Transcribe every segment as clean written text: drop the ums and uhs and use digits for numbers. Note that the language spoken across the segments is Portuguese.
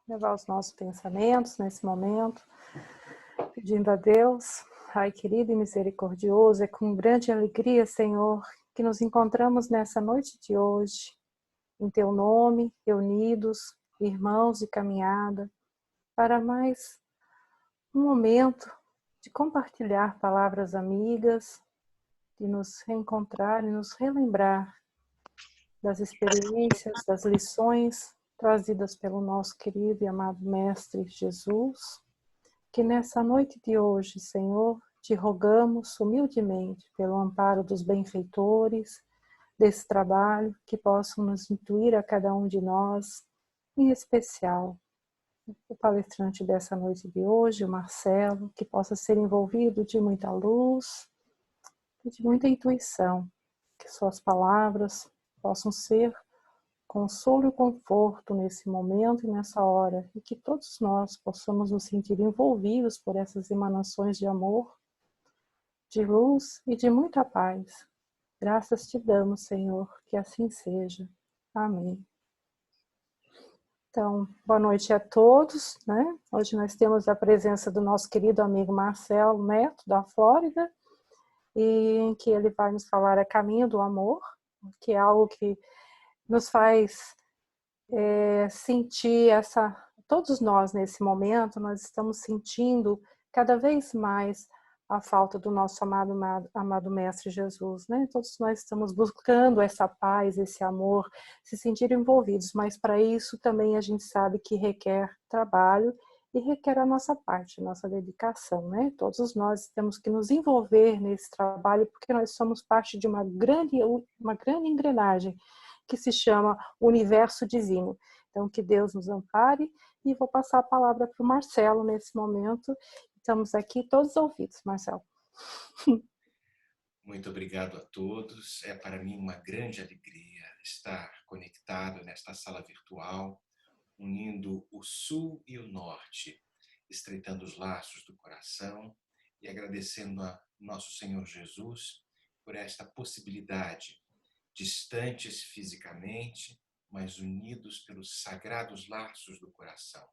levar os nossos pensamentos nesse momento, pedindo a Deus, Pai querido e misericordioso, é com grande alegria, Senhor, que nos encontramos nessa noite de hoje, em Teu nome, reunidos, irmãos de caminhada, para mais um momento de compartilhar palavras amigas, de nos reencontrar e nos relembrar das experiências, das lições trazidas pelo nosso querido e amado Mestre Jesus, que nessa noite de hoje, Senhor, te rogamos humildemente pelo amparo dos benfeitores desse trabalho, que possam nos intuir a cada um de nós, em especial o palestrante dessa noite de hoje, o Marcelo, que possa ser envolvido de muita luz e de muita intuição, que suas palavras possam ser consolo e conforto nesse momento e nessa hora, e que todos nós possamos nos sentir envolvidos por essas emanações de amor, de luz e de muita paz. Graças te damos, Senhor, que assim seja. Amém. Então, boa noite a todos, né? Hoje nós temos a presença do nosso querido amigo Marcelo Neto, da Flórida, e em que ele vai nos falar a caminho do amor, que é algo que nos faz sentir todos nós nesse momento, nós estamos sentindo cada vez mais a falta do nosso amado Mestre Jesus, né? Todos nós estamos buscando essa paz, esse amor, se sentir envolvidos, mas para isso também a gente sabe que requer trabalho e requer a nossa parte, a nossa dedicação, né? Todos nós temos que nos envolver nesse trabalho, porque nós somos parte de uma grande engrenagem que se chama Universo Divino. Então, que Deus nos ampare, e vou passar a palavra para o Marcelo nesse momento. Estamos aqui todos ouvidos, Marcelo. Muito obrigado a todos. É para mim uma grande alegria estar conectado nesta sala virtual, unindo o Sul e o Norte, estreitando os laços do coração e agradecendo a nosso Senhor Jesus por esta possibilidade, distantes fisicamente, mas unidos pelos sagrados laços do coração.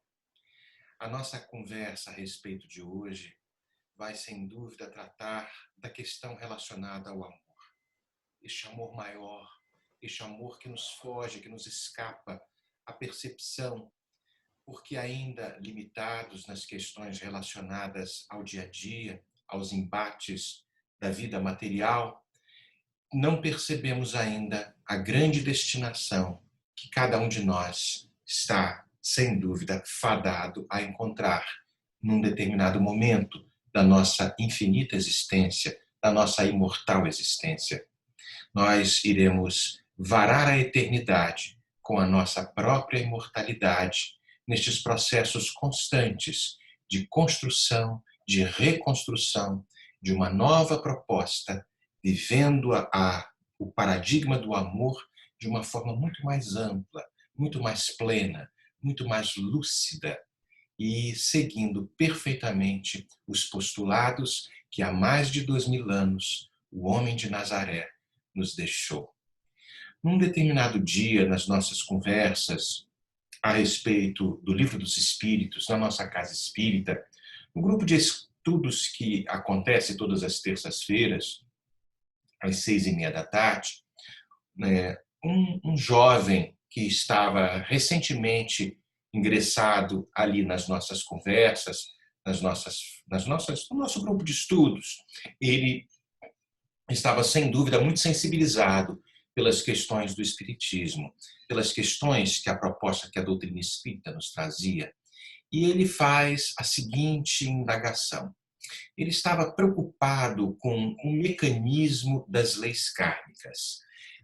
A nossa conversa a respeito de hoje vai, sem dúvida, tratar da questão relacionada ao amor. Este amor maior, este amor que nos foge, que nos escapa à percepção, porque ainda limitados nas questões relacionadas ao dia a dia, aos embates da vida material, não percebemos ainda a grande destinação que cada um de nós está, sem dúvida, fadado a encontrar num determinado momento da nossa infinita existência, da nossa imortal existência. Nós iremos varar a eternidade com a nossa própria imortalidade nestes processos constantes de construção, de reconstrução, de uma nova proposta, vivendo o paradigma do amor de uma forma muito mais ampla, muito mais plena, muito mais lúcida, e seguindo perfeitamente os postulados que há mais de 2000 anos o homem de Nazaré nos deixou. Num determinado dia, nas nossas conversas a respeito do Livro dos Espíritos, na nossa casa espírita, um grupo de estudos que acontece todas as terças-feiras, às 6h30 da tarde, um jovem que estava recentemente ingressado ali nas nossas conversas, no nosso grupo de estudos, ele estava, sem dúvida, muito sensibilizado pelas questões do espiritismo, pelas questões que a proposta que a doutrina espírita nos trazia. E ele faz a seguinte indagação. Ele estava preocupado com o mecanismo das leis kármicas.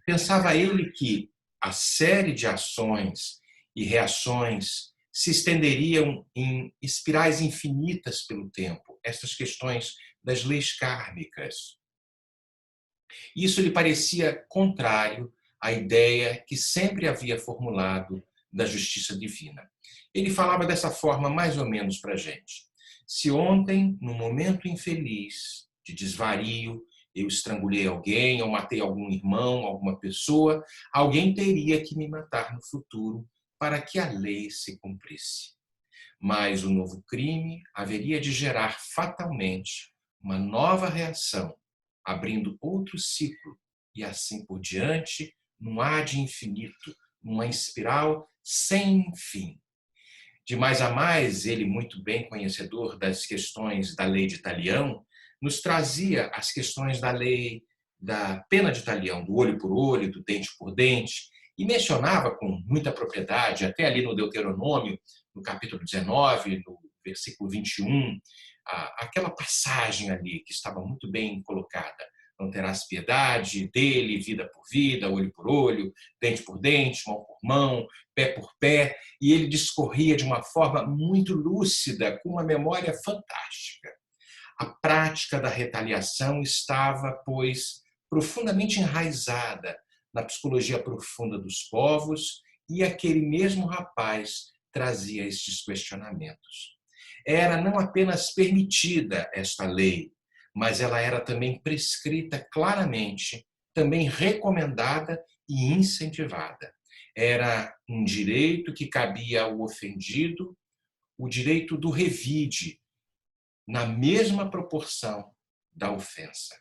Pensava ele que a série de ações e reações se estenderiam em espirais infinitas pelo tempo, estas questões das leis kármicas. Isso lhe parecia contrário à ideia que sempre havia formulado da justiça divina. Ele falava dessa forma mais ou menos para a gente. Se ontem, num momento infeliz, de desvario, eu estrangulei alguém, ou matei algum irmão, alguma pessoa, alguém teria que me matar no futuro para que a lei se cumprisse. Mas o novo crime haveria de gerar fatalmente uma nova reação, abrindo outro ciclo e assim por diante, num ad infinito, numa espiral sem fim. De mais a mais, ele, muito bem conhecedor das questões da lei de Talião, nos trazia as questões da lei da pena de Talião, do olho por olho, do dente por dente, e mencionava com muita propriedade, até ali no Deuteronômio, no capítulo 19, no versículo 21, aquela passagem ali que estava muito bem colocada. Não terás piedade dele, vida por vida, olho por olho, dente por dente, mão por mão, pé por pé, e ele discorria de uma forma muito lúcida, com uma memória fantástica. A prática da retaliação estava, pois, profundamente enraizada na psicologia profunda dos povos, e aquele mesmo rapaz trazia estes questionamentos. Era não apenas permitida esta lei, mas ela era também prescrita claramente, também recomendada e incentivada. Era um direito que cabia ao ofendido, o direito do revide, na mesma proporção da ofensa.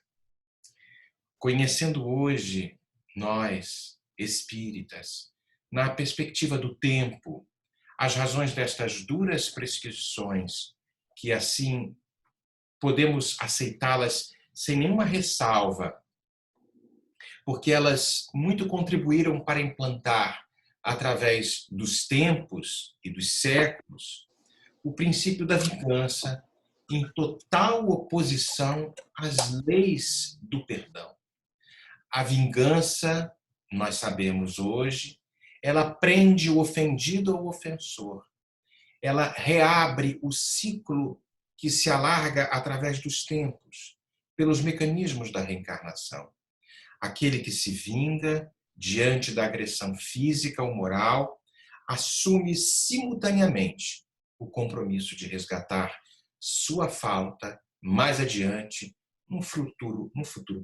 Conhecendo hoje, nós, espíritas, na perspectiva do tempo, as razões destas duras prescrições, que assim podemos aceitá-las sem nenhuma ressalva, porque elas muito contribuíram para implantar, através dos tempos e dos séculos, o princípio da vingança em total oposição às leis do perdão. A vingança, nós sabemos hoje, ela prende o ofendido ao ofensor. Ela reabre o ciclo que se alarga através dos tempos, pelos mecanismos da reencarnação. Aquele que se vinga diante da agressão física ou moral assume simultaneamente o compromisso de resgatar sua falta mais adiante, num futuro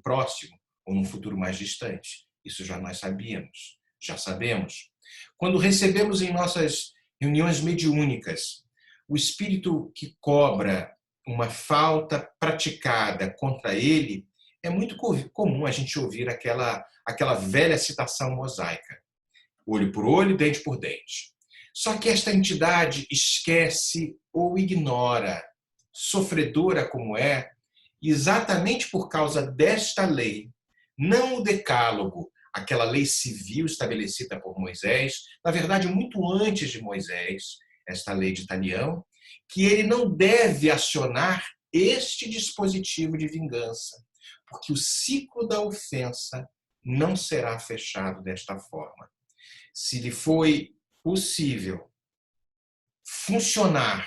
próximo ou num futuro mais distante. Isso já nós sabíamos, já sabemos. Quando recebemos em nossas reuniões mediúnicas o espírito que cobra uma falta praticada contra ele, é muito comum a gente ouvir aquela velha citação mosaica: olho por olho, dente por dente. Só que esta entidade esquece ou ignora, sofredora como é, exatamente por causa desta lei, não o decálogo, aquela lei civil estabelecida por Moisés, na verdade, muito antes de Moisés, esta lei de Talião, que ele não deve acionar este dispositivo de vingança, porque o ciclo da ofensa não será fechado desta forma. Se lhe foi possível funcionar,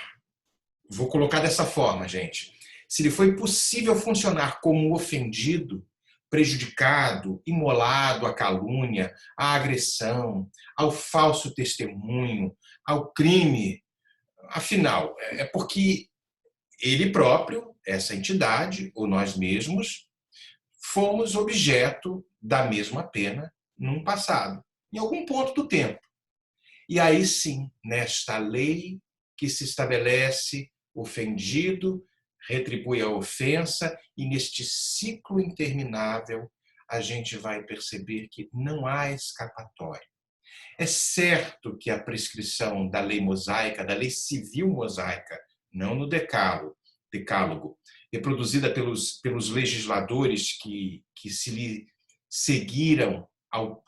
vou colocar dessa forma, gente, se lhe foi possível funcionar como ofendido, prejudicado, imolado à calúnia, à agressão, ao falso testemunho, ao crime, afinal, é porque ele próprio, essa entidade, ou nós mesmos, fomos objeto da mesma pena num passado, em algum ponto do tempo. E aí sim, nesta lei que se estabelece, ofendido retribui a ofensa, e neste ciclo interminável a gente vai perceber que não há escapatória. É certo que a prescrição da lei mosaica, da lei civil mosaica, não no decálogo, reproduzida pelos legisladores que se lhe seguiram ao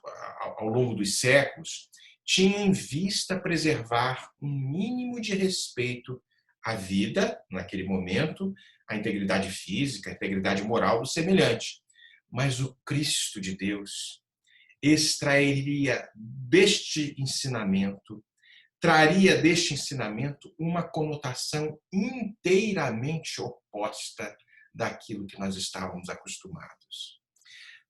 longo dos séculos, tinha em vista preservar um mínimo de respeito à vida, naquele momento, à integridade física, à integridade moral do semelhante. Mas o Cristo de Deus extrairia deste ensinamento, traria deste ensinamento uma conotação inteiramente oposta daquilo que nós estávamos acostumados.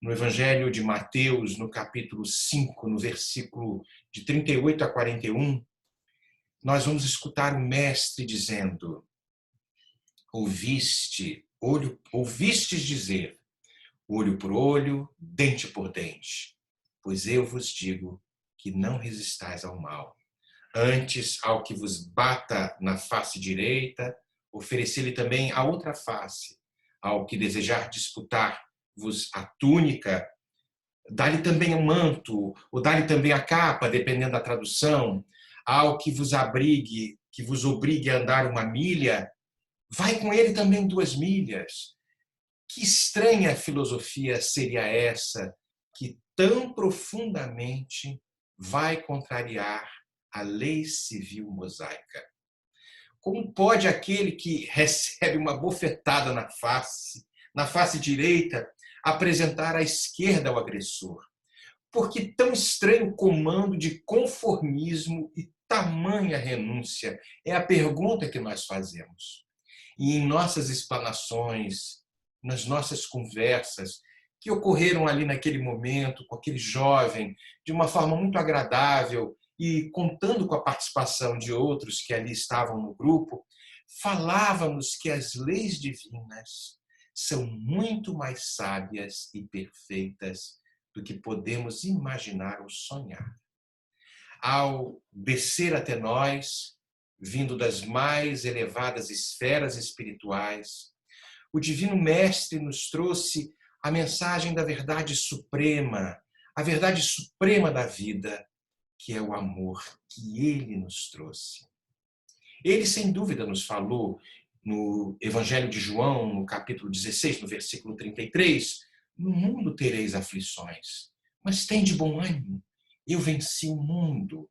No Evangelho de Mateus, no capítulo 5, no versículo de 38 a 41, nós vamos escutar o Mestre dizendo: ouvistes dizer, olho por olho, dente por dente. Pois eu vos digo que não resistais ao mal, Antes, ao que vos bata na face direita, oferecei-lhe também a outra face. Ao que desejar disputar-vos a túnica, dá-lhe também o manto, ou dá-lhe também a capa, dependendo da tradução. Ao que vos abrigue, que vos obrigue a andar 1 milha, vai com ele também 2 milhas. Que estranha filosofia seria essa que tão profundamente vai contrariar a lei civil mosaica? Como pode aquele que recebe uma bofetada na face direita, apresentar à esquerda ao agressor? Por que tão estranho comando de conformismo e tamanha renúncia? É a pergunta que nós fazemos. E em nossas explanações, nas nossas conversas, que ocorreram ali naquele momento, com aquele jovem, de uma forma muito agradável e contando com a participação de outros que ali estavam no grupo, falávamos que as leis divinas são muito mais sábias e perfeitas do que podemos imaginar ou sonhar. Ao descer até nós, vindo das mais elevadas esferas espirituais, o Divino Mestre nos trouxe a mensagem da verdade suprema, a verdade suprema da vida, que é o amor que Ele nos trouxe. Ele, sem dúvida, nos falou no Evangelho de João, no capítulo 16, no versículo 33, no mundo tereis aflições, mas tende bom ânimo, eu venci o mundo.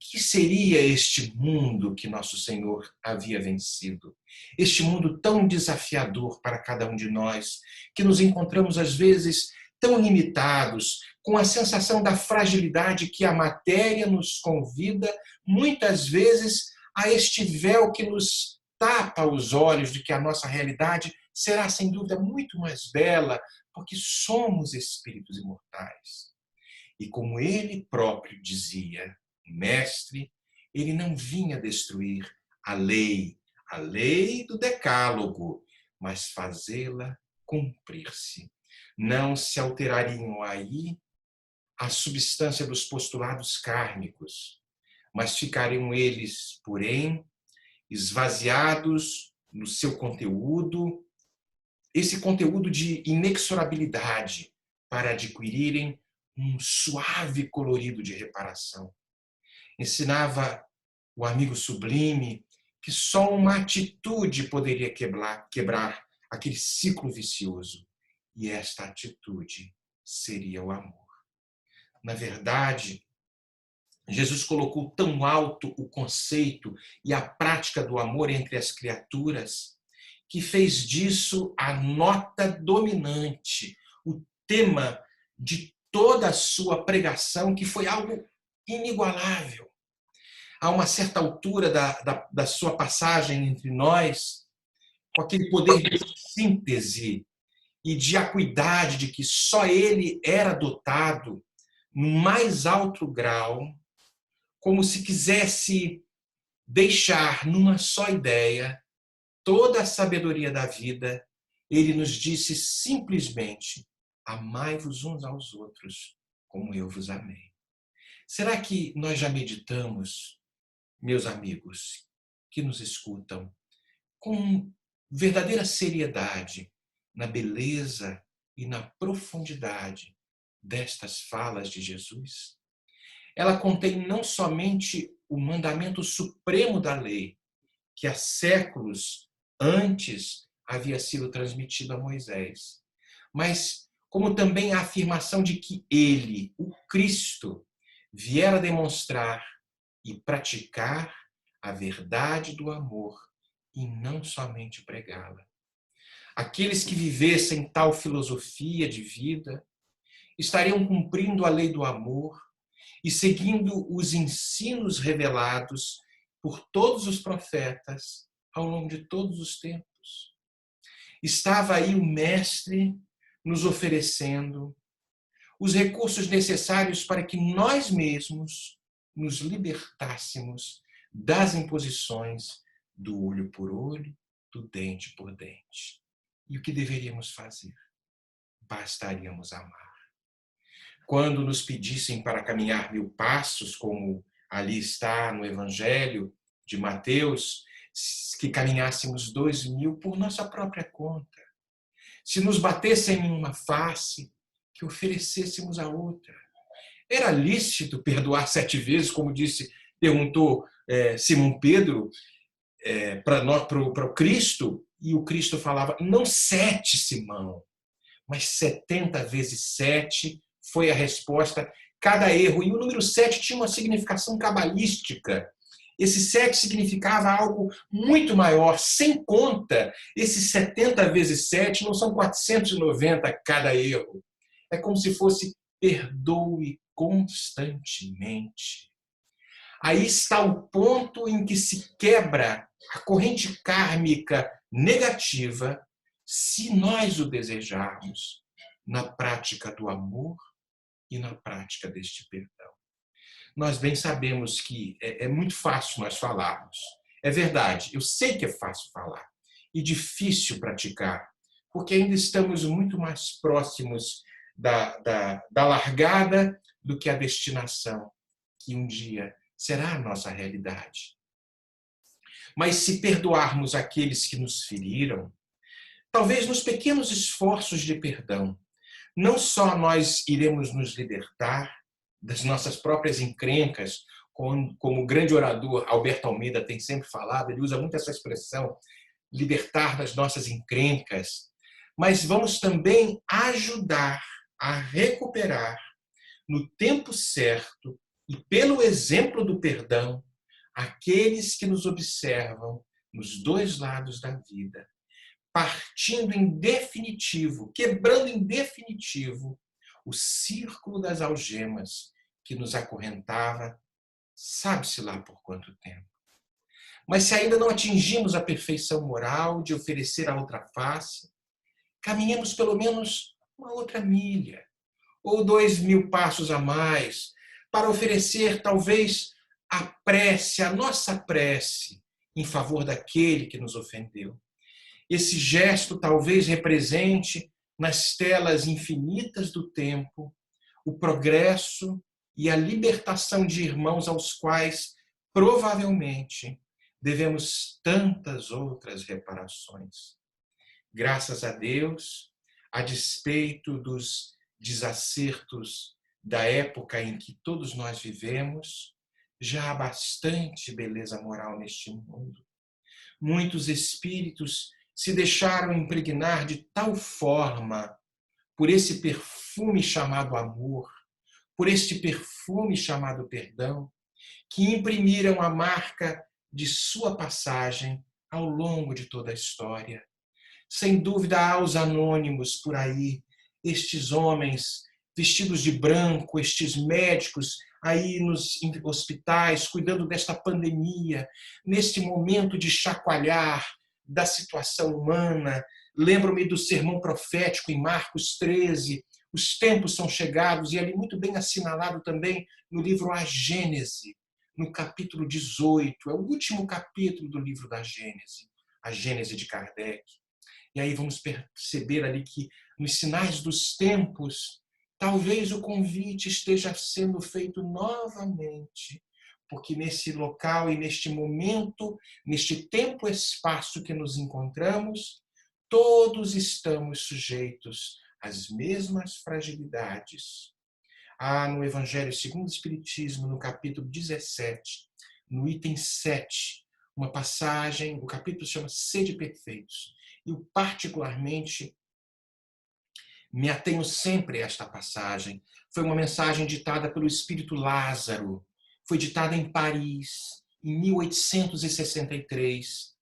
Que seria este mundo que nosso Senhor havia vencido? Este mundo tão desafiador para cada um de nós, que nos encontramos às vezes tão limitados, com a sensação da fragilidade que a matéria nos convida, muitas vezes, a este véu que nos tapa os olhos de que a nossa realidade será, sem dúvida, muito mais bela, porque somos espíritos imortais. E como ele próprio dizia, Mestre, ele não vinha destruir a lei do decálogo, mas fazê-la cumprir-se. Não se alterariam aí a substância dos postulados kármicos, mas ficariam eles, porém, esvaziados no seu conteúdo, esse conteúdo de inexorabilidade, para adquirirem um suave colorido de reparação. Ensinava o amigo sublime que só uma atitude poderia quebrar aquele ciclo vicioso. E esta atitude seria o amor. Na verdade, Jesus colocou tão alto o conceito e a prática do amor entre as criaturas que fez disso a nota dominante, o tema de toda a sua pregação, que foi algo inigualável. A uma certa altura da sua passagem entre nós, com aquele poder de síntese e de acuidade de que só ele era dotado, no mais alto grau, como se quisesse deixar numa só ideia toda a sabedoria da vida, ele nos disse simplesmente: amai-vos uns aos outros, como eu vos amei. Será que nós já meditamos, meus amigos, que nos escutam, com verdadeira seriedade, na beleza e na profundidade destas falas de Jesus? Ela contém não somente o mandamento supremo da lei, que há séculos antes havia sido transmitido a Moisés, mas como também a afirmação de que ele, o Cristo, viera demonstrar e praticar a verdade do amor e não somente pregá-la. Aqueles que vivessem tal filosofia de vida estariam cumprindo a lei do amor e seguindo os ensinos revelados por todos os profetas ao longo de todos os tempos. Estava aí o Mestre nos oferecendo os recursos necessários para que nós mesmos nos libertássemos das imposições do olho por olho, do dente por dente. E o que deveríamos fazer? Bastaríamos amar. Quando nos pedissem para caminhar 1000 passos, como Ali está no Evangelho de Mateus, que caminhássemos 2000 por nossa própria conta. Se nos batessem em uma face, que oferecêssemos a outra. Era lícito perdoar 7 vezes, como perguntou Simão Pedro para o Cristo, e o Cristo falava, não 7, Simão, mas 70 vezes 7 foi a resposta, cada erro. E o número 7 tinha uma significação cabalística. Esse 7 significava algo muito maior, sem conta. Esses 70 vezes 7 não são 490 cada erro. É como se fosse perdoe constantemente. Aí está o ponto em que se quebra a corrente kármica negativa, se nós o desejarmos, na prática do amor e na prática deste perdão. Nós bem sabemos que é muito fácil nós falarmos. É verdade, eu sei que é fácil falar e difícil praticar, porque ainda estamos muito mais próximos da largada do que a destinação, que um dia será a nossa realidade. Mas se perdoarmos aqueles que nos feriram, talvez nos pequenos esforços de perdão, não só nós iremos nos libertar das nossas próprias encrencas, como o grande orador Alberto Almeida tem sempre falado, ele usa muito essa expressão, libertar das nossas encrencas, mas vamos também ajudar a recuperar no tempo certo e pelo exemplo do perdão aqueles que nos observam nos 2 lados da vida, partindo em definitivo, quebrando em definitivo o círculo das algemas que nos acorrentava, sabe-se lá por quanto tempo. Mas se ainda não atingimos a perfeição moral de oferecer a outra face, caminhemos pelo menos uma outra milha, ou 2000 passos a mais, para oferecer talvez a prece, a nossa prece, em favor daquele que nos ofendeu. Esse gesto talvez represente, nas telas infinitas do tempo, o progresso e a libertação de irmãos aos quais, provavelmente, devemos tantas outras reparações. Graças a Deus, a despeito dos desacertos da época em que todos nós vivemos, já há bastante beleza moral neste mundo. Muitos espíritos se deixaram impregnar de tal forma por esse perfume chamado amor, por este perfume chamado perdão, que imprimiram a marca de sua passagem ao longo de toda a história. Sem dúvida há os anônimos por aí, estes homens vestidos de branco, estes médicos aí nos hospitais, cuidando desta pandemia, neste momento de chacoalhar da situação humana. Lembro-me do sermão profético em Marcos 13, os tempos são chegados, e ali muito bem assinalado também no livro A Gênese, no capítulo 18, é o último capítulo do livro da Gênese, a Gênese de Kardec. E aí vamos perceber ali que nos sinais dos tempos, talvez o convite esteja sendo feito novamente, porque nesse local e neste momento, neste tempo e espaço que nos encontramos, todos estamos sujeitos às mesmas fragilidades. Há no Evangelho segundo o Espiritismo, no capítulo 17, no item 7, uma passagem, o capítulo se chama Sede Perfeitos. Eu particularmente me atenho sempre a esta passagem. Foi uma mensagem ditada pelo Espírito Lázaro. Foi ditada em Paris, em 1863.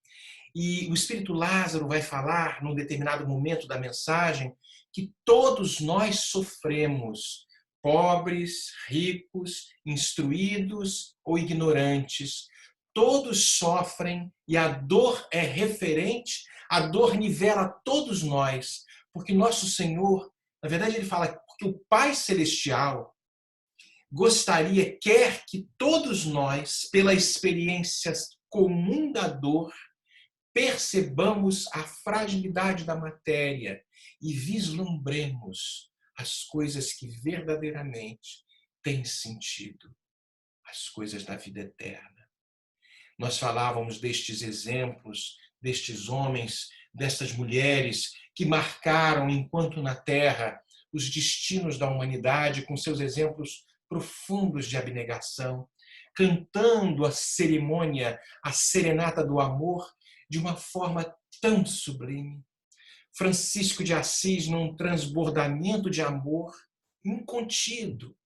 E o Espírito Lázaro vai falar, num determinado momento da mensagem, que todos nós sofremos, pobres, ricos, instruídos ou ignorantes. Todos sofrem e a dor é referente, a dor nivela todos nós, porque nosso Senhor, na verdade ele fala que o Pai Celestial quer que todos nós, pela experiência comum da dor, percebamos a fragilidade da matéria e vislumbremos as coisas que verdadeiramente têm sentido. as coisas da vida eterna. Nós falávamos destes exemplos, destes homens, destas mulheres que marcaram, enquanto na Terra, os destinos da humanidade com seus exemplos profundos de abnegação, cantando a cerimônia, a serenata do amor, de uma forma tão sublime. Francisco de Assis, num transbordamento de amor incontido,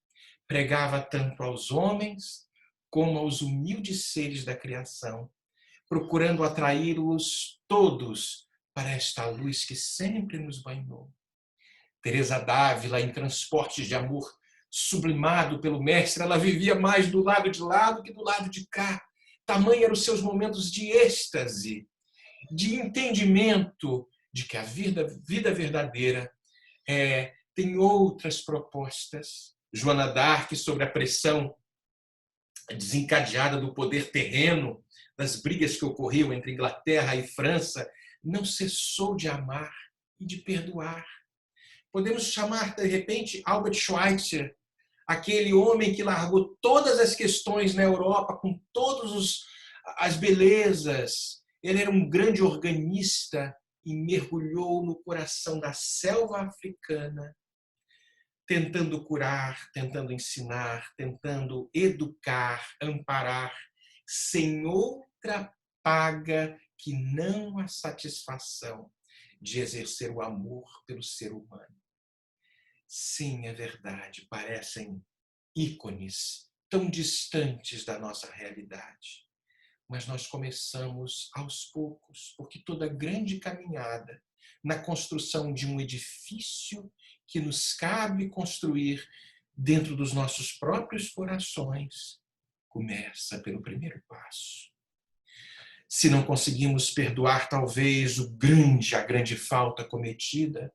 pregava tanto aos homens como aos humildes seres da criação, procurando atraí-los todos para esta luz que sempre nos banhou. Teresa d'Ávila, em transportes de amor sublimado pelo mestre, ela vivia mais do lado de lá do que do lado de cá. Tamanho eram os seus momentos de êxtase, de entendimento de que a vida verdadeira tem outras propostas. Joana d'Arc, sobre a pressão desencadeada do poder terreno, das brigas que ocorriam entre Inglaterra e França, não cessou de amar e de perdoar. Podemos chamar, de repente, Albert Schweitzer, aquele homem que largou todas as questões na Europa, com todas as belezas. Ele era um grande organista e mergulhou no coração da selva africana, tentando curar, tentando ensinar, tentando educar, amparar, sem outra paga que não a satisfação de exercer o amor pelo ser humano. Sim, é verdade, parecem ícones tão distantes da nossa realidade. Mas nós começamos aos poucos, porque toda grande caminhada na construção de um edifício que nos cabe construir dentro dos nossos próprios corações começa pelo primeiro passo. Se não conseguimos perdoar, talvez, a grande falta cometida,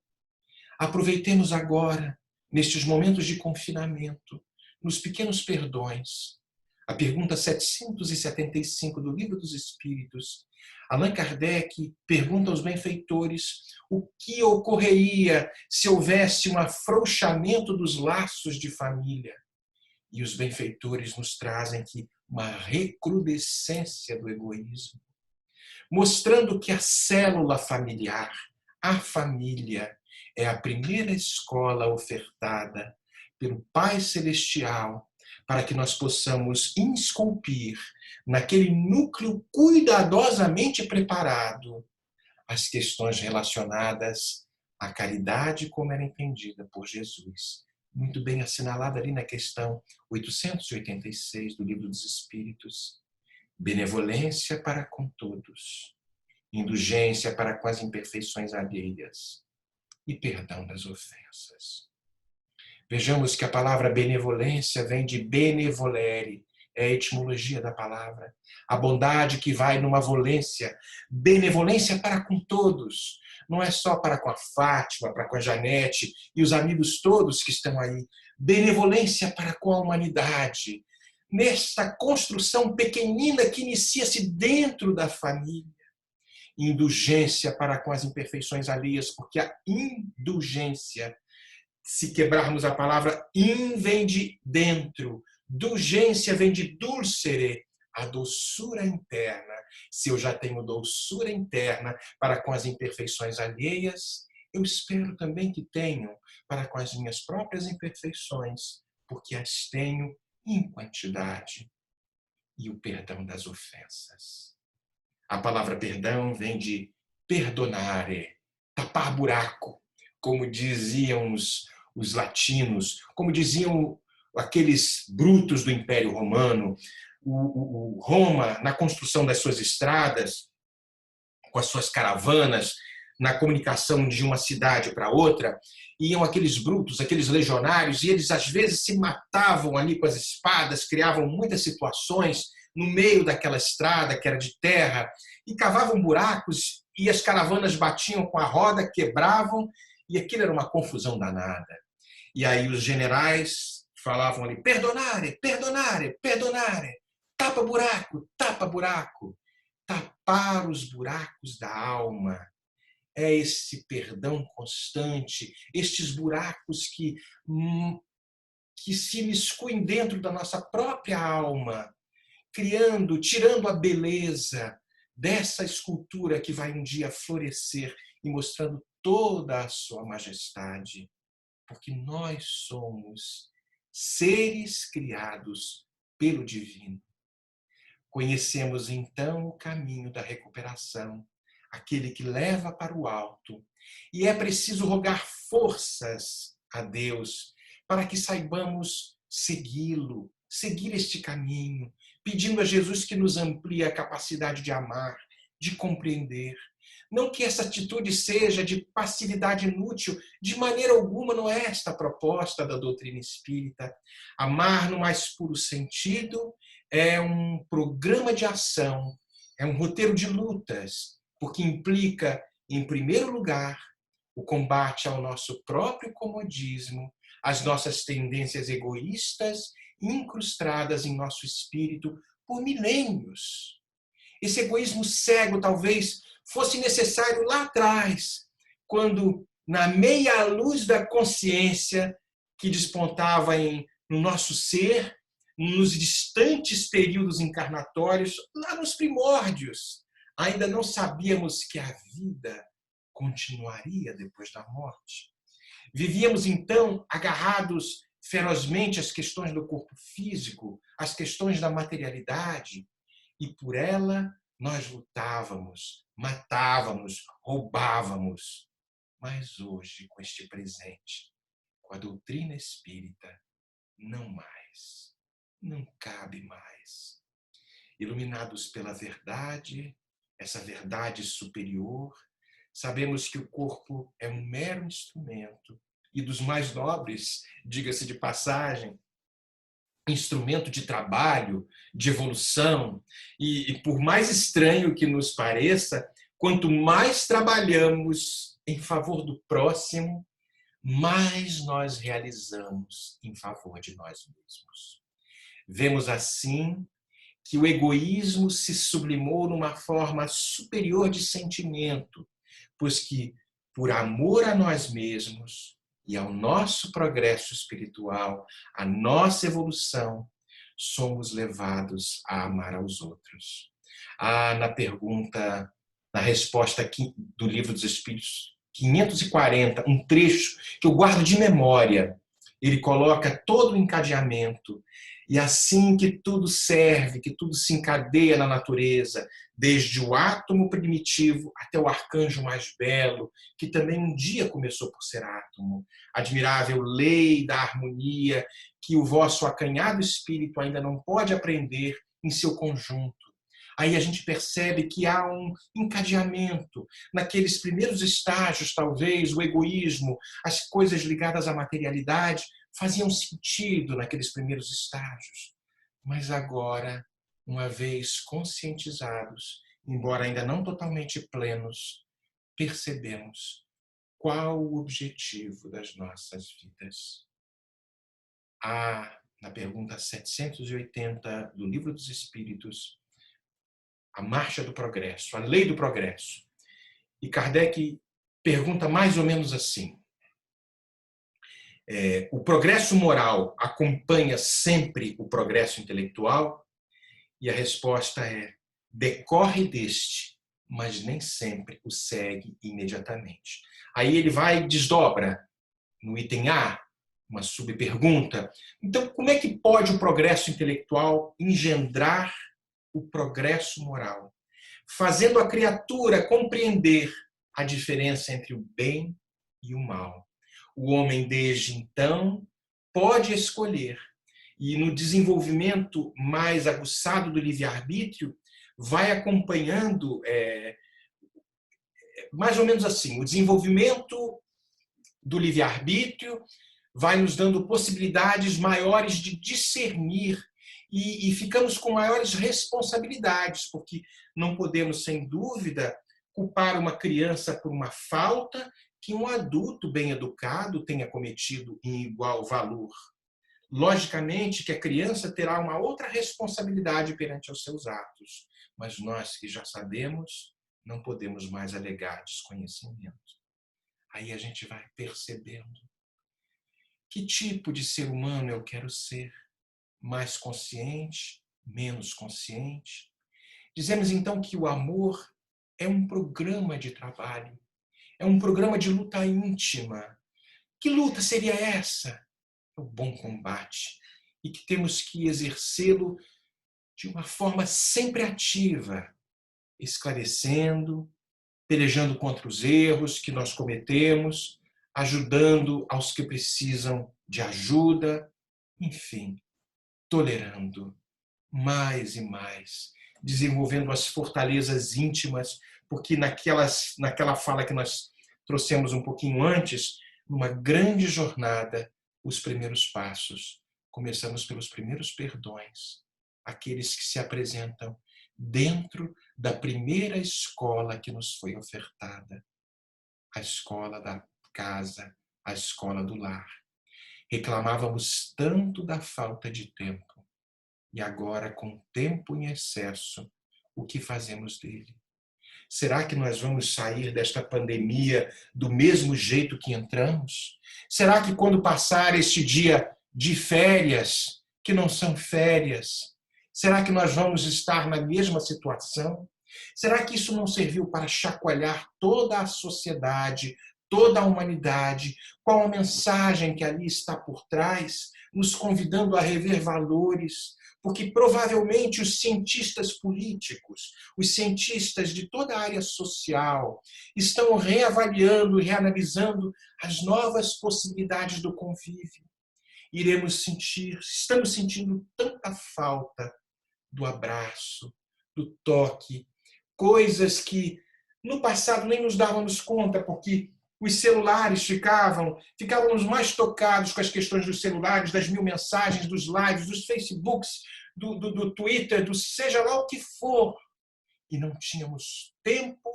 aproveitemos agora, nestes momentos de confinamento, nos pequenos perdões. A pergunta 775 do Livro dos Espíritos, Allan Kardec pergunta aos benfeitores o que ocorreria se houvesse um afrouxamento dos laços de família. E os benfeitores nos trazem que uma recrudescência do egoísmo, mostrando que a célula familiar, a família, é a primeira escola ofertada pelo Pai Celestial para que nós possamos esculpir naquele núcleo cuidadosamente preparado as questões relacionadas à caridade como era entendida por Jesus. Muito bem assinalada ali na questão 886 do Livro dos Espíritos. Benevolência para com todos, indulgência para com as imperfeições alheias e perdão das ofensas. Vejamos que a palavra benevolência vem de benevolere, é a etimologia da palavra. A bondade que vai numa volência, benevolência para com todos. Não é só para com a Fátima, para com a Janete e os amigos todos que estão aí. Benevolência para com a humanidade. Nesta construção pequenina que inicia-se dentro da família. Indulgência para com as imperfeições alheias, porque a indulgência, se quebrarmos a palavra in, vem de dentro, dulgência vem de dulcere, a doçura interna. Se eu já tenho doçura interna para com as imperfeições alheias, eu espero também que tenham para com as minhas próprias imperfeições, porque as tenho em quantidade. E o perdão das ofensas. A palavra perdão vem de perdonare, tapar buraco, como diziam os latinos, como diziam aqueles brutos do Império Romano. Roma, na construção das suas estradas, com as suas caravanas, na comunicação de uma cidade para outra, iam aqueles brutos, aqueles legionários, e eles às vezes se matavam ali com as espadas, criavam muitas situações no meio daquela estrada que era de terra, e cavavam buracos, e as caravanas batiam com a roda, quebravam, e aquilo era uma confusão danada. E aí os generais falavam ali, perdonare, perdonare, perdonare, tapa buraco, tapa buraco. Tapar os buracos da alma. É esse perdão constante, estes buracos que que se imiscuem dentro da nossa própria alma, tirando a beleza dessa escultura que vai um dia florescer e mostrando toda a sua majestade, porque nós somos seres criados pelo divino. Conhecemos então o caminho da recuperação, aquele que leva para o alto, e é preciso rogar forças a Deus para que saibamos segui-lo, seguir este caminho, pedindo a Jesus que nos amplie a capacidade de amar, de compreender. Não que essa atitude seja de passividade inútil, de maneira alguma não é esta a proposta da doutrina espírita. Amar no mais puro sentido é um programa de ação, é um roteiro de lutas, porque implica, em primeiro lugar, o combate ao nosso próprio comodismo, às nossas tendências egoístas incrustadas em nosso espírito por milênios. Esse egoísmo cego talvez fosse necessário lá atrás, quando, na meia luz da consciência que despontava no nosso ser, nos distantes períodos encarnatórios, lá nos primórdios, ainda não sabíamos que a vida continuaria depois da morte. Vivíamos, então, agarrados ferozmente às questões do corpo físico, às questões da materialidade, e por ela nós lutávamos, matávamos, roubávamos. Mas hoje, com este presente, com a doutrina espírita, não mais, não cabe mais. Iluminados pela verdade, essa verdade superior, sabemos que o corpo é um mero instrumento, e dos mais nobres, diga-se de passagem, instrumento de trabalho, de evolução, e por mais estranho que nos pareça, quanto mais trabalhamos em favor do próximo, mais nós realizamos em favor de nós mesmos. Vemos assim que o egoísmo se sublimou numa forma superior de sentimento, pois que, por amor a nós mesmos e ao nosso progresso espiritual, à nossa evolução, somos levados a amar aos outros. Na resposta aqui do Livro dos Espíritos 540, um trecho que eu guardo de memória, ele coloca todo o encadeamento, e assim que tudo serve, que tudo se encadeia na natureza, desde o átomo primitivo até o arcanjo mais belo, que também um dia começou por ser átomo. Admirável lei da harmonia, que o vosso acanhado espírito ainda não pode aprender em seu conjunto. Aí a gente percebe que há um encadeamento. Naqueles primeiros estágios, talvez, o egoísmo, as coisas ligadas à materialidade, faziam sentido naqueles primeiros estágios. Mas agora, uma vez conscientizados, embora ainda não totalmente plenos, percebemos qual o objetivo das nossas vidas. Na pergunta 780 do Livro dos Espíritos, a marcha do progresso, a lei do progresso. E Kardec pergunta mais ou menos assim: o progresso moral acompanha sempre o progresso intelectual? E a resposta é: decorre deste, mas nem sempre o segue imediatamente. Aí ele vai, desdobra no item A, uma subpergunta. Então, como é que pode o progresso intelectual engendrar o progresso moral, fazendo a criatura compreender a diferença entre o bem e o mal? O homem, desde então, pode escolher, e no desenvolvimento mais aguçado do livre-arbítrio, vai acompanhando, mais ou menos assim, o desenvolvimento do livre-arbítrio vai nos dando possibilidades maiores de discernir e ficamos com maiores responsabilidades, porque não podemos, sem dúvida, culpar uma criança por uma falta que um adulto bem educado tenha cometido em igual valor. Logicamente que a criança terá uma outra responsabilidade perante os seus atos, mas nós que já sabemos, não podemos mais alegar desconhecimento. Aí a gente vai percebendo Que tipo de ser humano eu quero ser? Mais consciente? Menos consciente? Dizemos então que o amor é um programa de trabalho, é um programa de luta íntima. Que luta seria essa? É o bom combate. E que temos que exercê-lo de uma forma sempre ativa, esclarecendo, pelejando contra os erros que nós cometemos, ajudando aos que precisam de ajuda, enfim, tolerando mais e mais, desenvolvendo as fortalezas íntimas, porque naquela fala que nós trouxemos um pouquinho antes, numa grande jornada, os primeiros passos. Começamos pelos primeiros perdões, aqueles que se apresentam dentro da primeira escola que nos foi ofertada, a escola da casa, a escola do lar. Reclamávamos tanto da falta de tempo, e agora, com tempo em excesso, o que fazemos dele? Será que nós vamos sair desta pandemia do mesmo jeito que entramos? Será que quando passar este dia de férias, que não são férias, será que nós vamos estar na mesma situação? Será que isso não serviu para chacoalhar toda a sociedade, toda a humanidade, com a mensagem que ali está por trás, nos convidando a rever valores? Porque provavelmente os cientistas políticos, os cientistas de toda a área social, estão reavaliando e reanalisando as novas possibilidades do convívio. Estamos sentindo tanta falta do abraço, do toque, coisas que no passado nem nos dávamos conta, porque os celulares ficávamos mais tocados com as questões dos celulares, das 1000 mensagens, dos lives, dos Facebooks, do Twitter, do seja lá o que for. E não tínhamos tempo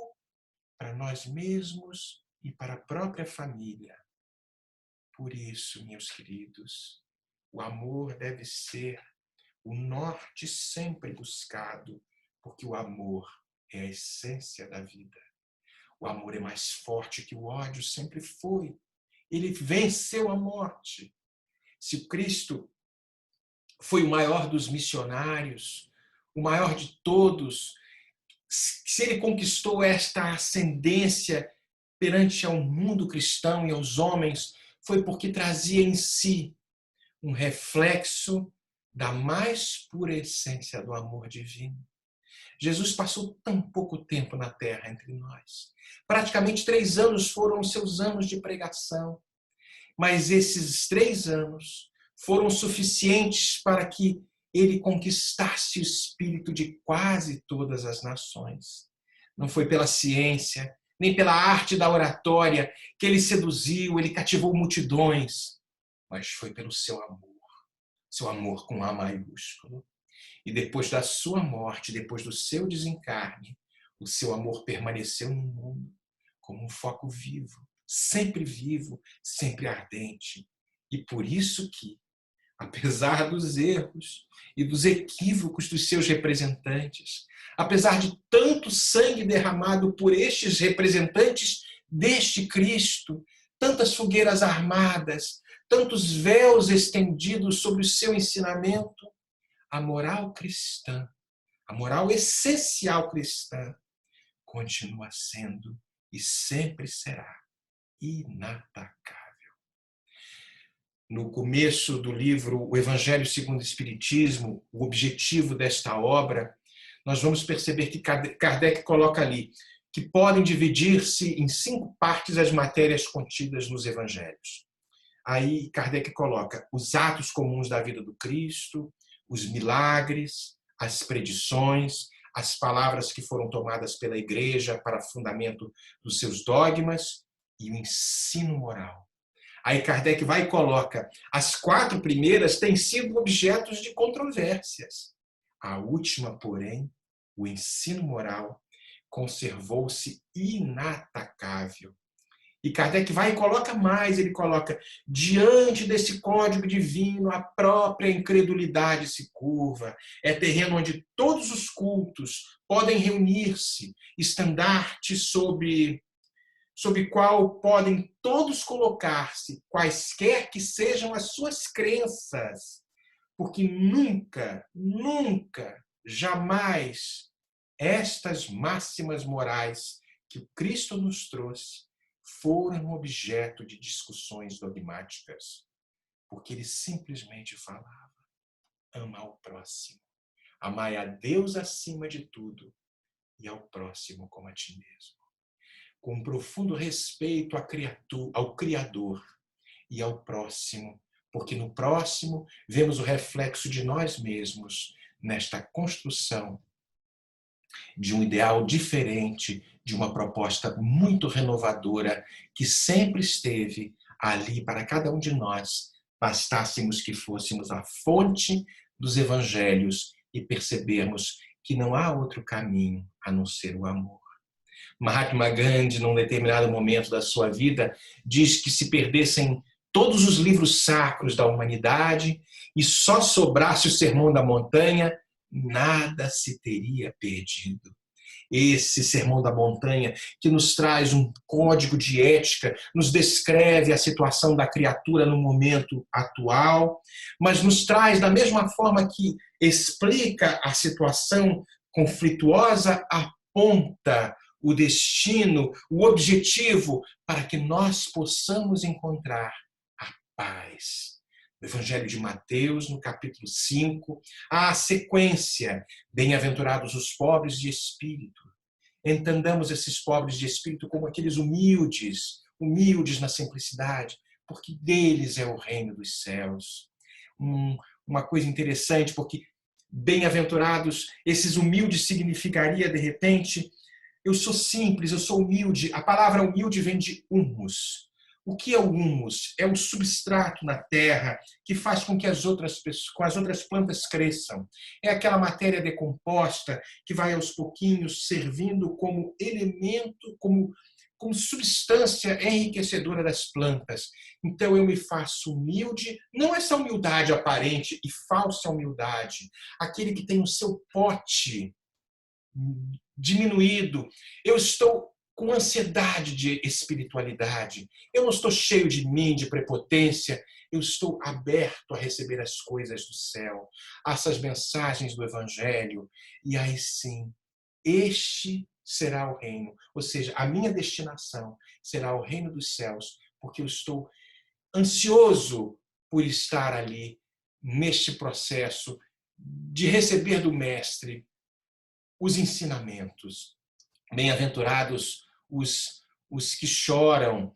para nós mesmos e para a própria família. Por isso, meus queridos, o amor deve ser o norte sempre buscado, porque o amor é a essência da vida. O amor é mais forte que o ódio, sempre foi. Ele venceu a morte. Se Cristo foi o maior dos missionários, o maior de todos, se ele conquistou esta ascendência perante ao mundo cristão e aos homens, foi porque trazia em si um reflexo da mais pura essência do amor divino. Jesus passou tão pouco tempo na terra entre nós. Praticamente 3 anos foram os seus anos de pregação. Mas esses 3 anos foram suficientes para que ele conquistasse o espírito de quase todas as nações. Não foi pela ciência, nem pela arte da oratória que ele seduziu, ele cativou multidões, mas foi pelo seu amor com A maiúsculo. E depois da sua morte, depois do seu desencarne, o seu amor permaneceu no mundo como um foco vivo, sempre ardente. E por isso que, apesar dos erros e dos equívocos dos seus representantes, apesar de tanto sangue derramado por estes representantes deste Cristo, tantas fogueiras armadas, tantos véus estendidos sobre o seu ensinamento, a moral cristã, a moral essencial cristã, continua sendo e sempre será inatacável. No começo do livro O Evangelho segundo o Espiritismo, o objetivo desta obra, nós vamos perceber que Kardec coloca ali que podem dividir-se em 5 partes as matérias contidas nos evangelhos. Aí Kardec coloca os atos comuns da vida do Cristo, os milagres, as predições, as palavras que foram tomadas pela Igreja para fundamento dos seus dogmas e o ensino moral. Aí Kardec vai e coloca, as 4 primeiras têm sido objetos de controvérsias. A última, porém, o ensino moral, conservou-se inatacável. E Kardec vai e coloca mais, ele coloca, diante desse código divino, a própria incredulidade se curva. É terreno onde todos os cultos podem reunir-se, estandarte sobre sob qual podem todos colocar-se, quaisquer que sejam as suas crenças, porque nunca, nunca, jamais estas máximas morais que o Cristo nos trouxe foram objeto de discussões dogmáticas, porque ele simplesmente falava: ama ao próximo, amai a Deus acima de tudo e ao próximo como a ti mesmo. Com profundo respeito ao Criador e ao próximo, porque no próximo vemos o reflexo de nós mesmos nesta construção de um ideal diferente, de uma proposta muito renovadora que sempre esteve ali para cada um de nós, bastássemos que fôssemos a fonte dos evangelhos e percebermos que não há outro caminho a não ser o amor. Mahatma Gandhi, num determinado momento da sua vida, diz que se perdessem todos os livros sacros da humanidade e só sobrasse o Sermão da Montanha, nada se teria perdido. Esse Sermão da Montanha, que nos traz um código de ética, nos descreve a situação da criatura no momento atual, mas nos traz, da mesma forma que explica a situação conflituosa, aponta o destino, o objetivo, para que nós possamos encontrar a paz. No Evangelho de Mateus, no capítulo 5, há a sequência: bem-aventurados os pobres de espírito. Entendamos esses pobres de espírito como aqueles humildes, humildes na simplicidade, porque deles é o reino dos céus. Uma coisa interessante, porque bem-aventurados, esses humildes significaria, de repente, eu sou simples, eu sou humilde. A palavra humilde vem de humus. O que é o humus? É o substrato na terra que faz com que as outras plantas cresçam. É aquela matéria decomposta que vai aos pouquinhos servindo como elemento, como substância enriquecedora das plantas. Então eu me faço humilde, não essa humildade aparente e falsa humildade, aquele que tem o seu pote diminuído. Eu estou com ansiedade de espiritualidade. Eu não estou cheio de mim, de prepotência. Eu estou aberto a receber as coisas do céu, essas mensagens do Evangelho. E aí sim, este será o reino. Ou seja, a minha destinação será o reino dos céus, porque eu estou ansioso por estar ali, neste processo de receber do Mestre os ensinamentos. Bem-aventurados os que choram,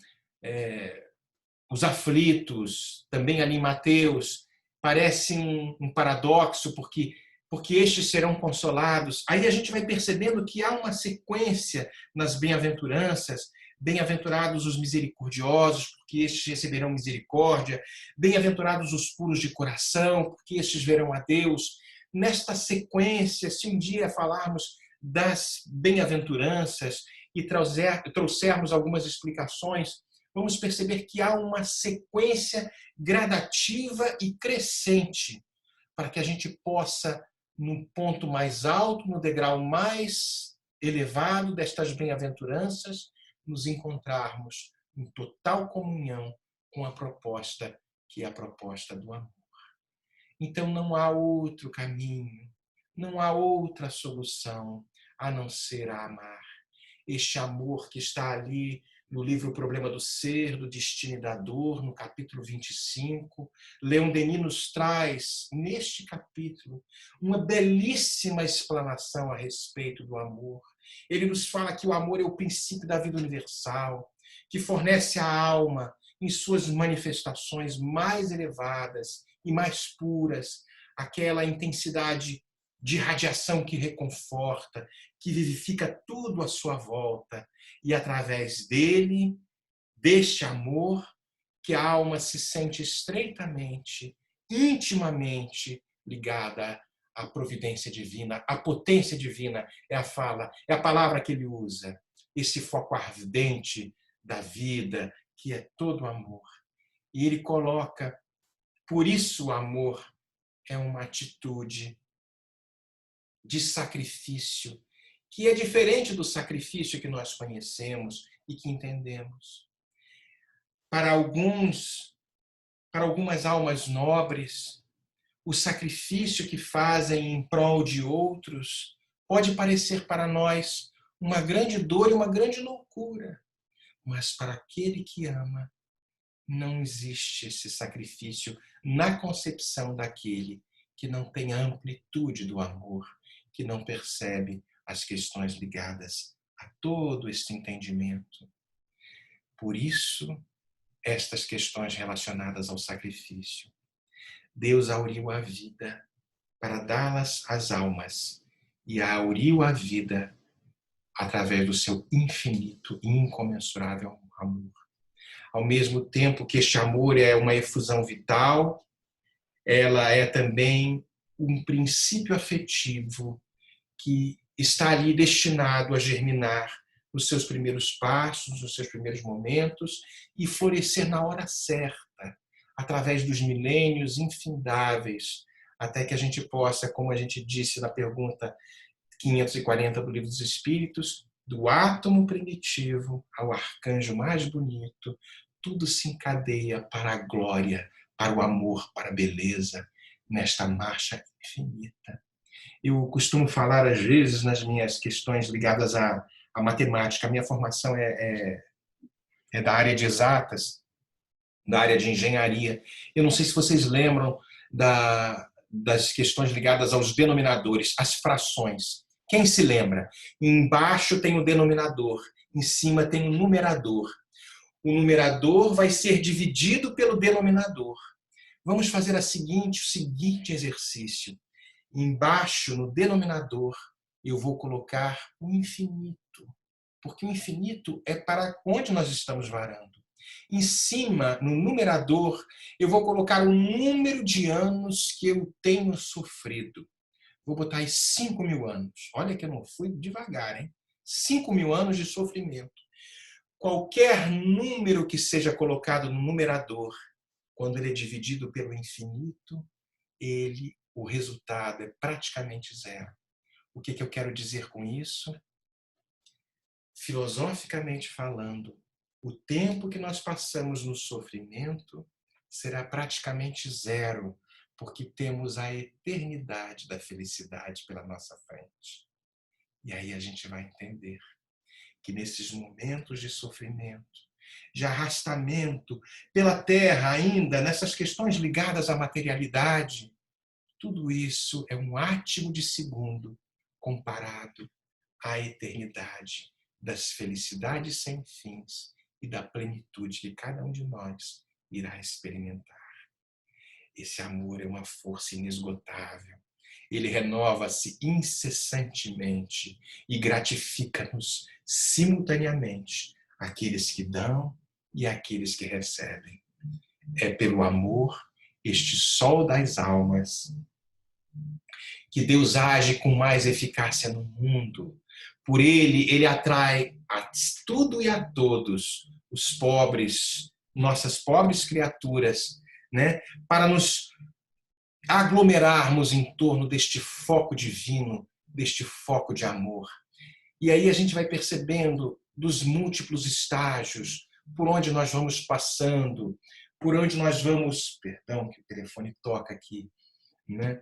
os aflitos, também ali em Mateus, parece um paradoxo, porque estes serão consolados. Aí a gente vai percebendo que há uma sequência nas bem-aventuranças: bem-aventurados os misericordiosos, porque estes receberão misericórdia, bem-aventurados os puros de coração, porque estes verão a Deus. Nesta sequência, se um dia falarmos das bem-aventuranças e trouxermos algumas explicações, vamos perceber que há uma sequência gradativa e crescente para que a gente possa, no ponto mais alto, no degrau mais elevado destas bem-aventuranças, nos encontrarmos em total comunhão com a proposta, que é a proposta do amor. Então não há outro caminho, não há outra solução a não ser a amar. Este amor que está ali no livro O Problema do Ser, do Destino e da Dor, no capítulo 25. Leon Denis nos traz, neste capítulo, uma belíssima explanação a respeito do amor. Ele nos fala que o amor é o princípio da vida universal, que fornece à alma, em suas manifestações mais elevadas e mais puras, aquela intensidade de radiação que reconforta, que vivifica tudo à sua volta. E através dele, deste amor, que a alma se sente estreitamente, intimamente ligada à providência divina, à potência divina, é a palavra que ele usa, esse foco ardente da vida, que é todo amor. E ele coloca, por isso o amor é uma atitude de sacrifício, que é diferente do sacrifício que nós conhecemos, e que entendemos. Para algumas almas nobres, o sacrifício que fazem em prol de outros pode parecer para nós uma grande dor e uma grande loucura, mas para aquele que ama, não existe esse sacrifício na concepção daquele que não tem a amplitude do amor, que não percebe as questões ligadas a todo este entendimento. Por isso, estas questões relacionadas ao sacrifício. Deus auriu a vida para dá-las às almas e a auriu a vida através do seu infinito e incomensurável amor. Ao mesmo tempo que este amor é uma efusão vital, ela é também um princípio afetivo que está ali destinado a germinar nos seus primeiros passos, nos seus primeiros momentos e florescer na hora certa, através dos milênios infindáveis, até que a gente possa, como a gente disse na pergunta 540 do Livro dos Espíritos, do átomo primitivo ao arcanjo mais bonito, tudo se encadeia para a glória, para o amor, para a beleza, nesta marcha infinita. Eu costumo falar, às vezes, nas minhas questões ligadas à matemática. A minha formação é da área de exatas, da área de engenharia. Eu não sei se vocês lembram das questões ligadas aos denominadores, as frações. Quem se lembra? Embaixo tem o denominador, em cima tem o numerador. O numerador vai ser dividido pelo denominador. Vamos fazer o seguinte exercício. Embaixo, no denominador, eu vou colocar o infinito, porque o infinito é para onde nós estamos varando. Em cima, no numerador, eu vou colocar o número de anos que eu tenho sofrido. Vou botar aí 5.000 anos. Olha que eu não fui devagar, hein? 5.000 anos de sofrimento. Qualquer número que seja colocado no numerador, quando ele é dividido pelo infinito, o resultado é praticamente zero. O que eu quero dizer com isso? Filosoficamente falando, o tempo que nós passamos no sofrimento será praticamente zero, porque temos a eternidade da felicidade pela nossa frente. E aí a gente vai entender que nesses momentos de sofrimento, de arrastamento pela terra ainda, nessas questões ligadas à materialidade, tudo isso é um átimo de segundo comparado à eternidade das felicidades sem fins e da plenitude que cada um de nós irá experimentar. Esse amor é uma força inesgotável. Ele renova-se incessantemente e gratifica-nos simultaneamente, aqueles que dão e aqueles que recebem. É pelo amor, este sol das almas, que Deus age com mais eficácia no mundo. Por ele atrai a tudo e a todos, os pobres, nossas pobres criaturas, né, para nos aglomerarmos em torno deste foco divino, deste foco de amor. E aí a gente vai percebendo dos múltiplos estágios, por onde nós vamos passando, por onde nós vamos... Perdão, que o telefone toca aqui, né?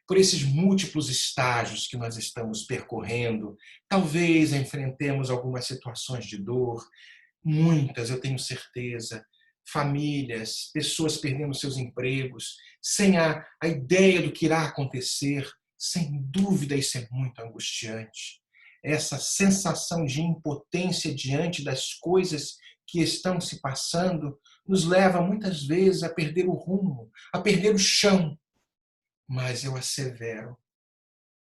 Por esses múltiplos estágios que nós estamos percorrendo. Talvez enfrentemos algumas situações de dor, muitas, eu tenho certeza, famílias, pessoas perdendo seus empregos, sem a ideia do que irá acontecer. Sem dúvida, isso é muito angustiante. Essa sensação de impotência diante das coisas que estão se passando nos leva muitas vezes a perder o rumo, a perder o chão. Mas eu assevero,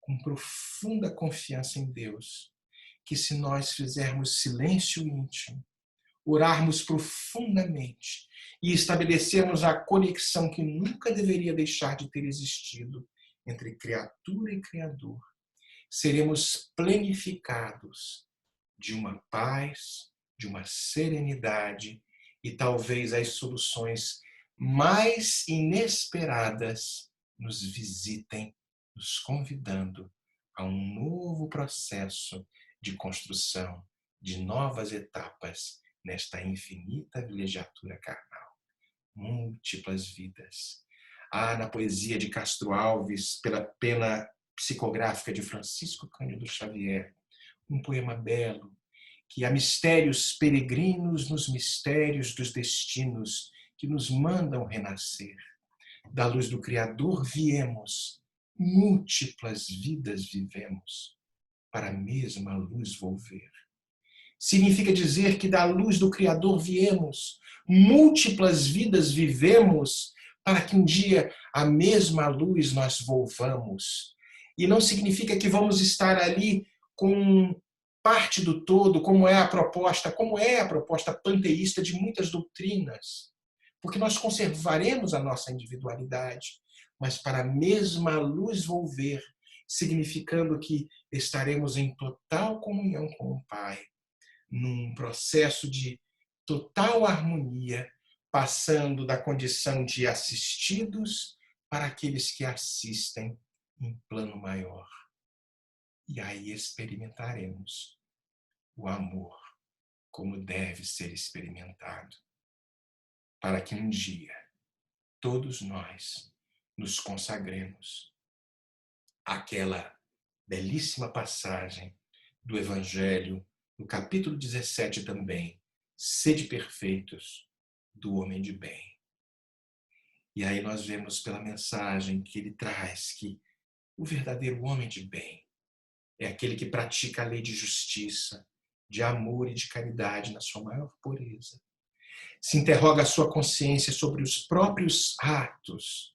com profunda confiança em Deus, que se nós fizermos silêncio íntimo, orarmos profundamente e estabelecermos a conexão que nunca deveria deixar de ter existido entre criatura e Criador, seremos plenificados de uma paz, de uma serenidade e talvez as soluções mais inesperadas nos visitem, nos convidando a um novo processo de construção, de novas etapas nesta infinita vilegiatura carnal. Múltiplas vidas. Na poesia de Castro Alves, pela pena psicográfica de Francisco Cândido Xavier, um poema belo, que há mistérios peregrinos nos mistérios dos destinos que nos mandam renascer. Da luz do Criador viemos, múltiplas vidas vivemos, para a mesma luz volver. Significa dizer que da luz do Criador viemos, múltiplas vidas vivemos, para que um dia a mesma luz nós volvamos. E não significa que vamos estar ali com parte do todo, como é a proposta panteísta de muitas doutrinas, porque nós conservaremos a nossa individualidade, mas para a mesma luz volver, significando que estaremos em total comunhão com o Pai, num processo de total harmonia, passando da condição de assistidos para aqueles que assistem em plano maior. E aí experimentaremos o amor como deve ser experimentado, para que um dia todos nós nos consagremos àquela belíssima passagem do Evangelho, no capítulo 17 também, sede perfeitos do homem de bem. E aí nós vemos pela mensagem que ele traz que o verdadeiro homem de bem é aquele que pratica a lei de justiça, de amor e de caridade na sua maior pureza. Se interroga a sua consciência sobre os próprios atos.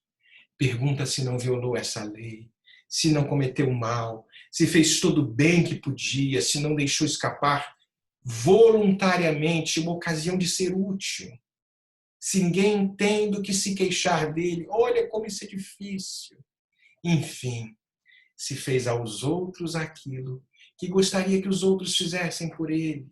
Pergunta se não violou essa lei, se não cometeu mal, se fez todo o bem que podia, se não deixou escapar voluntariamente uma ocasião de ser útil. Se ninguém tem do que se queixar dele, olha como isso é difícil. Enfim, se fez aos outros aquilo que gostaria que os outros fizessem por ele.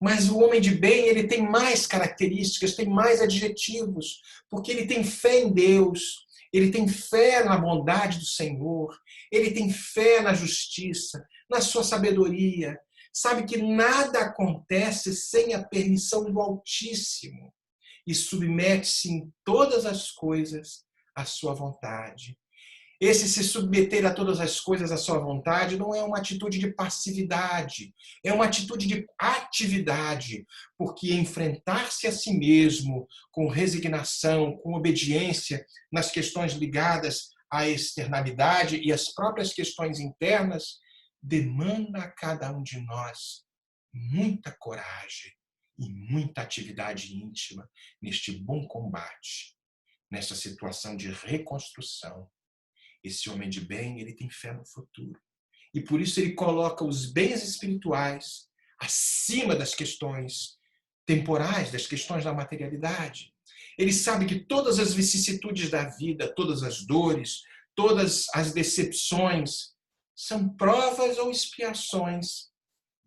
Mas o homem de bem, ele tem mais características, tem mais adjetivos, porque ele tem fé em Deus, ele tem fé na bondade do Senhor, ele tem fé na justiça, na sua sabedoria, sabe que nada acontece sem a permissão do Altíssimo e submete-se em todas as coisas à sua vontade. Esse se submeter a todas as coisas à sua vontade não é uma atitude de passividade, é uma atitude de atividade, porque enfrentar-se a si mesmo com resignação, com obediência nas questões ligadas à externalidade e às próprias questões internas, demanda a cada um de nós muita coragem e muita atividade íntima neste bom combate, nesta situação de reconstrução. Esse homem de bem, ele tem fé no futuro. E por isso ele coloca os bens espirituais acima das questões temporais, das questões da materialidade. Ele sabe que todas as vicissitudes da vida, todas as dores, todas as decepções são provas ou expiações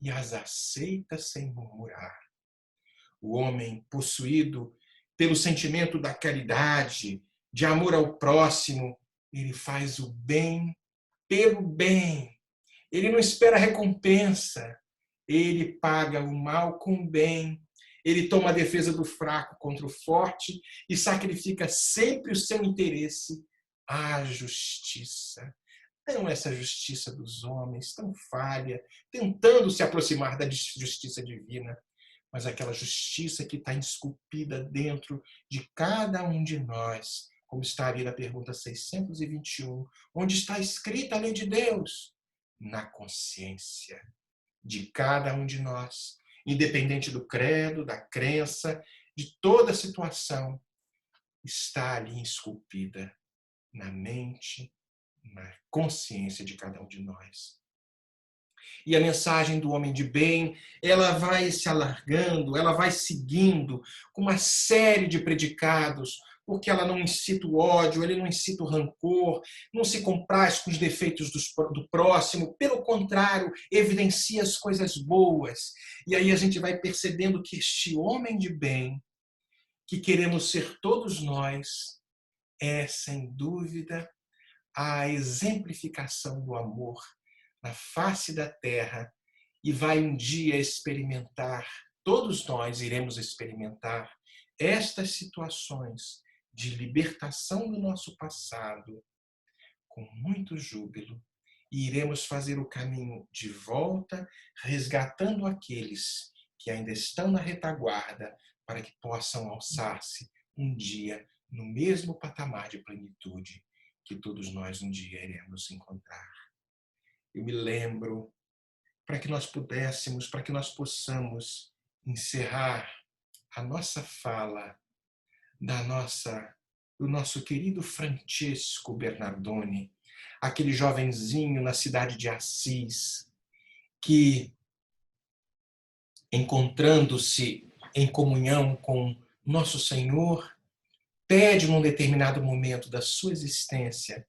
e as aceita sem murmurar. O homem possuído pelo sentimento da caridade, de amor ao próximo, ele faz o bem pelo bem. Ele não espera recompensa. Ele paga o mal com o bem. Ele toma a defesa do fraco contra o forte e sacrifica sempre o seu interesse à justiça. Não essa justiça dos homens, tão falha, tentando se aproximar da justiça divina, mas aquela justiça que está esculpida dentro de cada um de nós, como está ali na pergunta 621, onde está escrita a lei de Deus? Na consciência de cada um de nós, independente do credo, da crença, de toda a situação, está ali esculpida na mente, na consciência de cada um de nós. E a mensagem do homem de bem, ela vai se alargando, ela vai seguindo com uma série de predicados, porque ela não incita o ódio, ele não incita o rancor, não se compraz com os defeitos do próximo, pelo contrário, evidencia as coisas boas. E aí a gente vai percebendo que este homem de bem, que queremos ser todos nós, é, sem dúvida, a exemplificação do amor na face da terra e vai um dia experimentar, todos nós iremos experimentar estas situações de libertação do nosso passado com muito júbilo e iremos fazer o caminho de volta, resgatando aqueles que ainda estão na retaguarda para que possam alçar-se um dia no mesmo patamar de plenitude que todos nós um dia iremos encontrar. Eu me lembro, para que nós pudéssemos, para que nós possamos encerrar a nossa fala do nosso querido Francesco Bernardoni, aquele jovenzinho na cidade de Assis, que, encontrando-se em comunhão com nosso Senhor, pede num determinado momento da sua existência,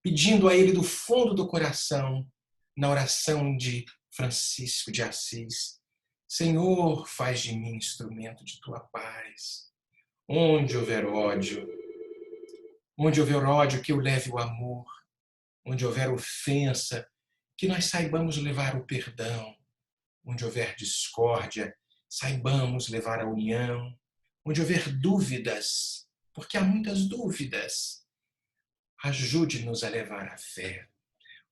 pedindo a Ele do fundo do coração, na oração de Francisco de Assis: Senhor, faz de mim instrumento de tua paz. Onde houver ódio, que eu leve o amor. Onde houver ofensa, que nós saibamos levar o perdão. Onde houver discórdia, saibamos levar a união. Onde houver dúvidas, porque há muitas dúvidas, ajude-nos a levar a fé.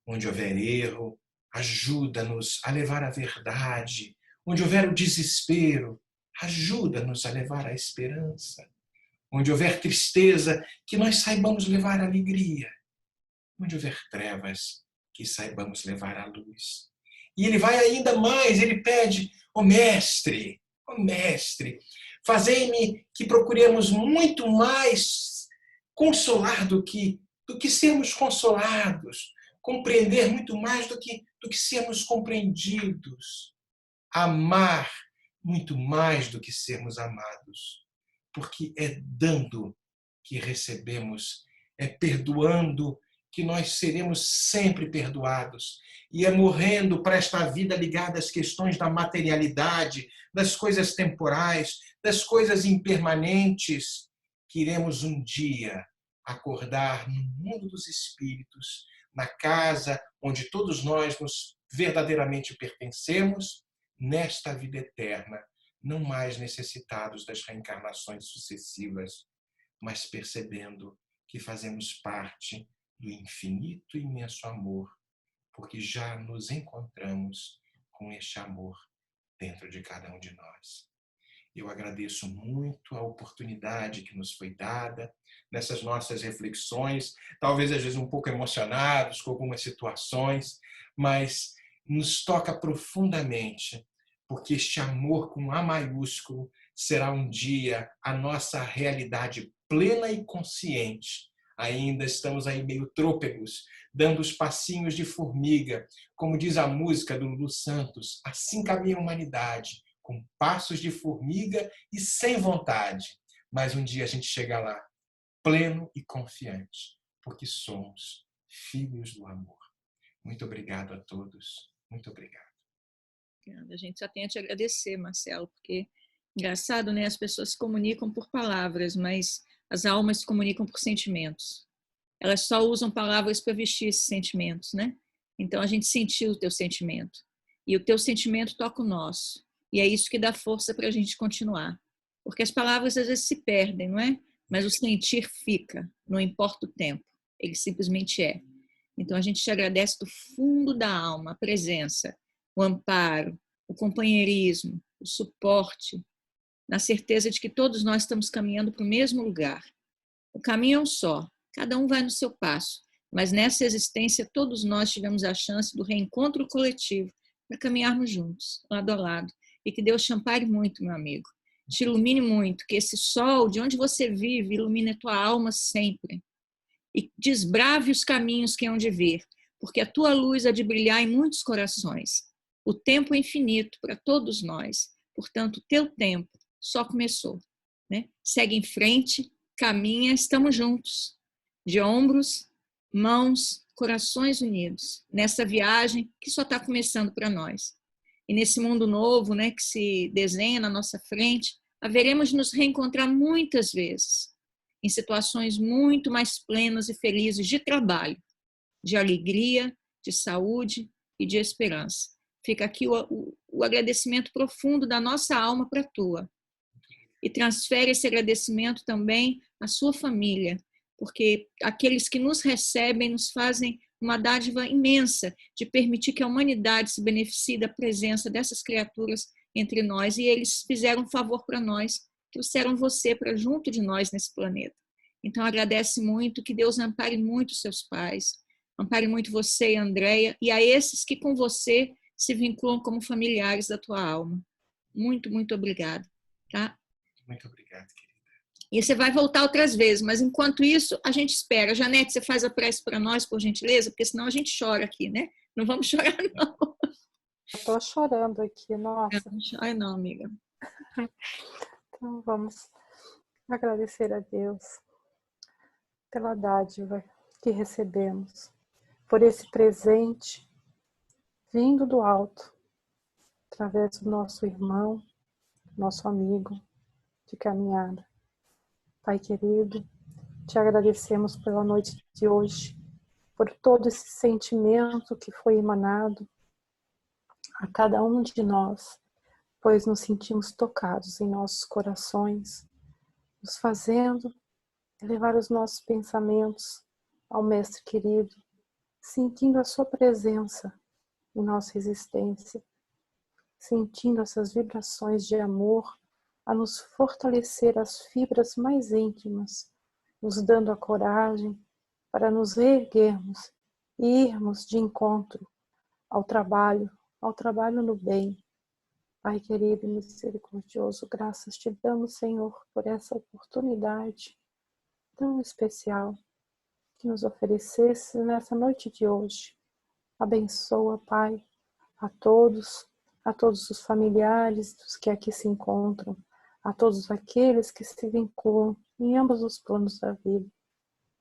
Onde houver erro, ajuda-nos a levar a verdade. Onde houver o desespero, ajuda-nos a levar a esperança. Onde houver tristeza, que nós saibamos levar a alegria. Onde houver trevas, que saibamos levar a luz. E ele vai ainda mais, ele pede: ó mestre, fazei-me que procuremos muito mais consolar do que sermos consolados, compreender muito mais do que sermos compreendidos, amar muito mais do que sermos amados, porque é dando que recebemos, é perdoando que nós seremos sempre perdoados, e é morrendo para esta vida ligada às questões da materialidade, das coisas temporais, das coisas impermanentes, que iremos um dia acordar no mundo dos espíritos, na casa onde todos nós nos verdadeiramente pertencemos, nesta vida eterna, não mais necessitados das reencarnações sucessivas, mas percebendo que fazemos parte do infinito e imenso amor, porque já nos encontramos com este amor dentro de cada um de nós. Eu agradeço muito a oportunidade que nos foi dada nessas nossas reflexões, talvez às vezes um pouco emocionados com algumas situações, mas nos toca profundamente, porque este amor com A maiúsculo será um dia a nossa realidade plena e consciente. Ainda estamos aí meio trôpegos, dando os passinhos de formiga, como diz a música do Lulu Santos: assim caminha a humanidade, com passos de formiga e sem vontade. Mas um dia a gente chega lá, pleno e confiante, porque somos filhos do amor. Muito obrigado a todos. Muito obrigado. A gente só tem a te agradecer, Marcelo, porque, engraçado, né? As pessoas se comunicam por palavras, mas as almas se comunicam por sentimentos. Elas só usam palavras para vestir esses sentimentos, né? Então, a gente sentiu o teu sentimento. E o teu sentimento toca o nosso. E é isso que dá força para a gente continuar. Porque as palavras, às vezes, se perdem, não é? Mas o sentir fica, não importa o tempo. Ele simplesmente é. Então, a gente te agradece do fundo da alma a presença, o amparo, o companheirismo, o suporte, na certeza de que todos nós estamos caminhando para o mesmo lugar. O caminho é um só, cada um vai no seu passo, mas nessa existência todos nós tivemos a chance do reencontro coletivo para caminharmos juntos, lado a lado. E que Deus te ampare muito, meu amigo. Te ilumine muito, que esse sol de onde você vive ilumine a tua alma sempre. E desbrave os caminhos que hão de vir, porque a tua luz há de brilhar em muitos corações. O tempo é infinito para todos nós, portanto, o teu tempo só começou, né? Segue em frente, caminha, estamos juntos, de ombros, mãos, corações unidos, nessa viagem que só está começando para nós. E nesse mundo novo, né, que se desenha na nossa frente, haveremos de nos reencontrar muitas vezes, em situações muito mais plenas e felizes de trabalho, de alegria, de saúde e de esperança. Fica aqui o agradecimento profundo da nossa alma para a tua. E transfere esse agradecimento também à sua família, porque aqueles que nos recebem nos fazem uma dádiva imensa de permitir que a humanidade se beneficie da presença dessas criaturas entre nós, e eles fizeram um favor para nós, trouxeram você para junto de nós nesse planeta. Então agradece muito, que Deus ampare muito seus pais, ampare muito você e a Andréia, e a esses que com você se vinculam como familiares da tua alma. Muito, muito obrigada. Tá? Muito obrigado, querida. E você vai voltar outras vezes, mas enquanto isso, a gente espera. Janete, você faz a prece para nós, por gentileza? Porque senão a gente chora aqui, né? Não vamos chorar, não. Estou chorando aqui, nossa. Ai, não, amiga. Então vamos agradecer a Deus pela dádiva que recebemos, por esse presente vindo do alto, através do nosso irmão, nosso amigo de caminhada. Pai querido, te agradecemos pela noite de hoje, por todo esse sentimento que foi emanado a cada um de nós, pois nos sentimos tocados em nossos corações, nos fazendo elevar os nossos pensamentos ao Mestre querido, sentindo a sua presença em nossa existência, sentindo essas vibrações de amor a nos fortalecer as fibras mais íntimas, nos dando a coragem para nos reerguermos e irmos de encontro ao trabalho no bem. Pai querido e misericordioso, graças te damos, Senhor, por essa oportunidade tão especial que nos oferecesse nessa noite de hoje. Abençoa, Pai, a todos os familiares dos que aqui se encontram, a todos aqueles que se vinculam em ambos os planos da vida.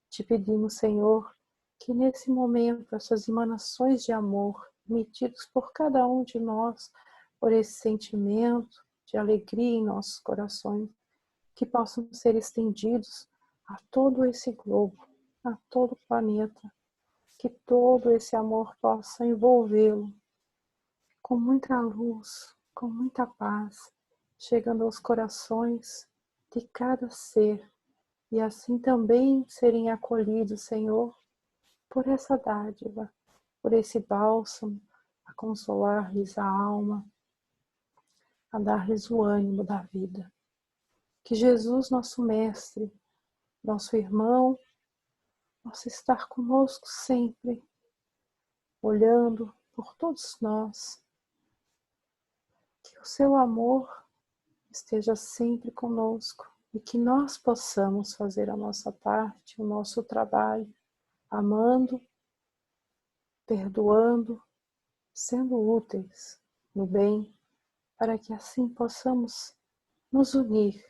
Te pedimos, Senhor, que nesse momento essas emanações de amor emitidos por cada um de nós, por esse sentimento de alegria em nossos corações, que possam ser estendidos a todo esse globo, a todo o planeta, que todo esse amor possa envolvê-lo com muita luz, com muita paz, chegando aos corações de cada ser, e assim também serem acolhidos, Senhor, por essa dádiva, por esse bálsamo, a consolar-lhes a alma, a dar-lhes o ânimo da vida. Que Jesus, nosso Mestre, nosso irmão, possa estar conosco sempre, olhando por todos nós. Que o seu amor esteja sempre conosco e que nós possamos fazer a nossa parte, o nosso trabalho, amando, perdoando, sendo úteis no bem, para que assim possamos nos unir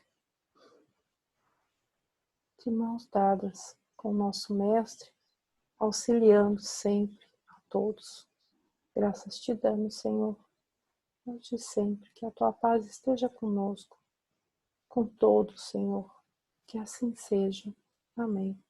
de mãos dadas com o nosso Mestre, auxiliando sempre a todos. Graças te damos, Senhor, hoje e sempre, que a tua paz esteja conosco, com todos, Senhor, que assim seja. Amém.